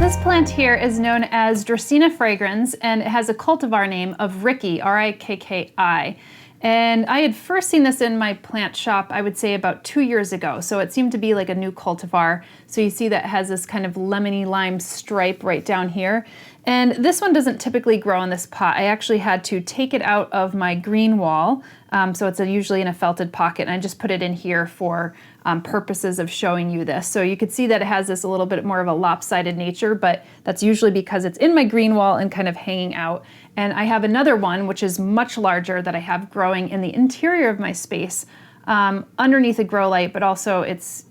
this plant here is known as Dracaena fragrans, and it has a cultivar name of Rikki, R-I-K-K-I. And I had first seen this in my plant shop, I would say about 2 years ago. So it seemed to be like a new cultivar. So you see that it has this kind of lemony lime stripe right down here. And this one doesn't typically grow in this pot. I actually had to take it out of my green wall. So it's usually in a felted pocket, and I just put it in here for purposes of showing you this. So you could see that it has this a little bit more of a lopsided nature, but that's usually because it's in my green wall and kind of hanging out. And I have another one, which is much larger, that I have growing in the interior of my space, underneath a grow light, but also it's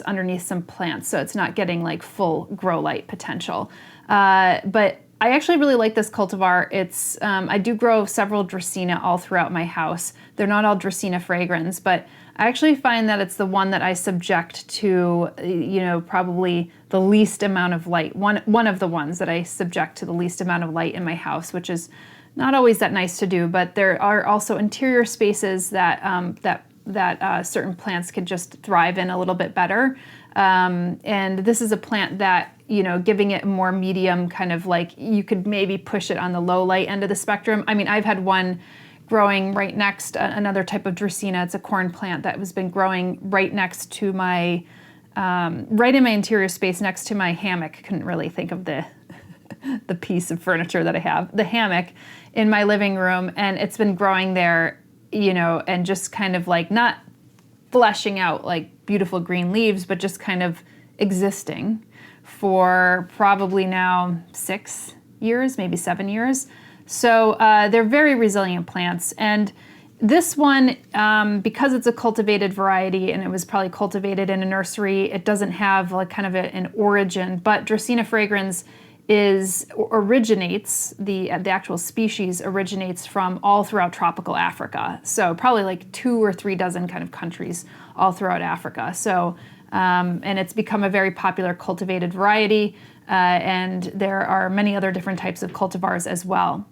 underneath some plants, so it's not getting like full grow light potential. But I actually really like this cultivar. It's I do grow several Dracaena all throughout my house. They're not all Dracaena fragrans, but I actually find that it's the one that I subject to, probably the least amount of light. One of the ones that I subject to the least amount of light in my house, which is not always that nice to do. But there are also interior spaces that certain plants could just thrive in a little bit better. And this is a plant that, giving it more medium, kind of like you could maybe push it on the low light end of the spectrum. I mean, I've had one growing right next, another type of Dracaena. It's a corn plant that has been growing right next to my, right in my interior space next to my hammock. Couldn't really think of the piece of furniture that I have, the hammock in my living room. And it's been growing there, and just kind of like not fleshing out like beautiful green leaves, but just kind of existing for probably now 6 years, maybe 7 years. So they're very resilient plants. And this one, because it's a cultivated variety and it was probably cultivated in a nursery, it doesn't have like kind of an origin, but Dracaena fragrans originates, the actual species originates from all throughout tropical Africa. So probably like 2 or 3 dozen kind of countries all throughout Africa. So, and it's become a very popular cultivated variety, and there are many other different types of cultivars as well.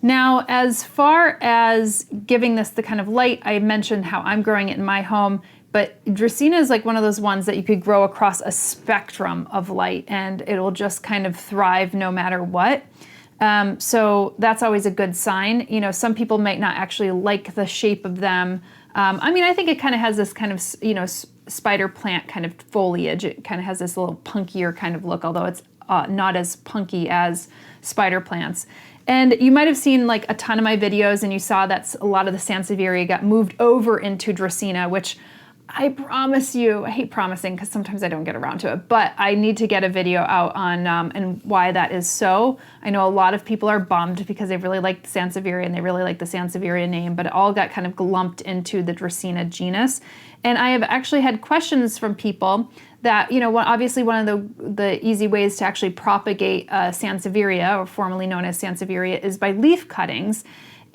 Now, as far as giving this the kind of light, I mentioned how I'm growing it in my home, but Dracaena is like one of those ones that you could grow across a spectrum of light and it'll just kind of thrive no matter what. So that's always a good sign. Some people might not actually like the shape of them. I think it kind of has this kind of, spider plant kind of foliage. It kind of has this little punkier kind of look, although it's not as punky as spider plants. And you might have seen like a ton of my videos and you saw that a lot of the Sansevieria got moved over into Dracaena, which I promise you, I hate promising because sometimes I don't get around to it, but I need to get a video out on and why that is so. I know a lot of people are bummed because they really like the Sansevieria and they really like the Sansevieria name, but it all got kind of lumped into the Dracaena genus. And I have actually had questions from people that, obviously one of the easy ways to actually propagate Sansevieria, or formerly known as Sansevieria, is by leaf cuttings.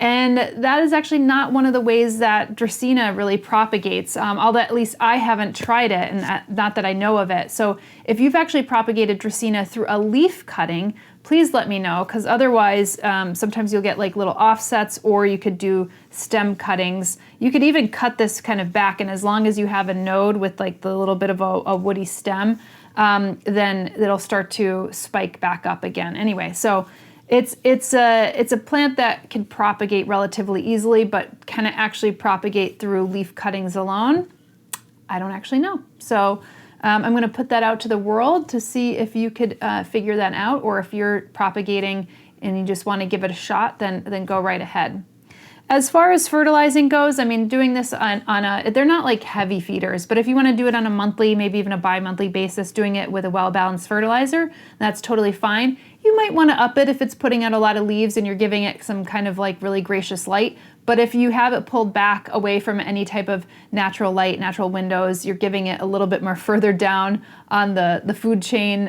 And that is actually not one of the ways that Dracaena really propagates, although at least I haven't tried it, and not that I know of it. So if you've actually propagated Dracaena through a leaf cutting, please let me know, because otherwise sometimes you'll get like little offsets, or you could do stem cuttings. You could even cut this kind of back, and as long as you have a node with like the little bit of a woody stem, then it'll start to spike back up again. Anyway, so it's a plant that can propagate relatively easily, but can it actually propagate through leaf cuttings alone? I don't actually know. So I'm going to put that out to the world to see if you could figure that out, or if you're propagating and you just want to give it a shot, then go right ahead. As far as fertilizing goes, doing this they're not like heavy feeders, but if you want to do it on a monthly, maybe even a bi-monthly basis, doing it with a well-balanced fertilizer, that's totally fine. You might want to up it if it's putting out a lot of leaves and you're giving it some kind of like really gracious light. But if you have it pulled back away from any type of natural light, natural windows, you're giving it a little bit more further down on the food chain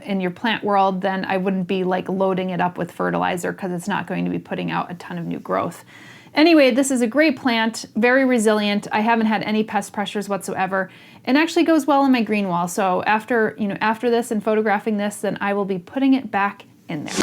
in your plant world, then I wouldn't be like loading it up with fertilizer, because it's not going to be putting out a ton of new growth. Anyway, this is a great plant, very resilient. I haven't had any pest pressures whatsoever, and actually goes well in my green wall. So after this and photographing this, then I will be putting it back in there.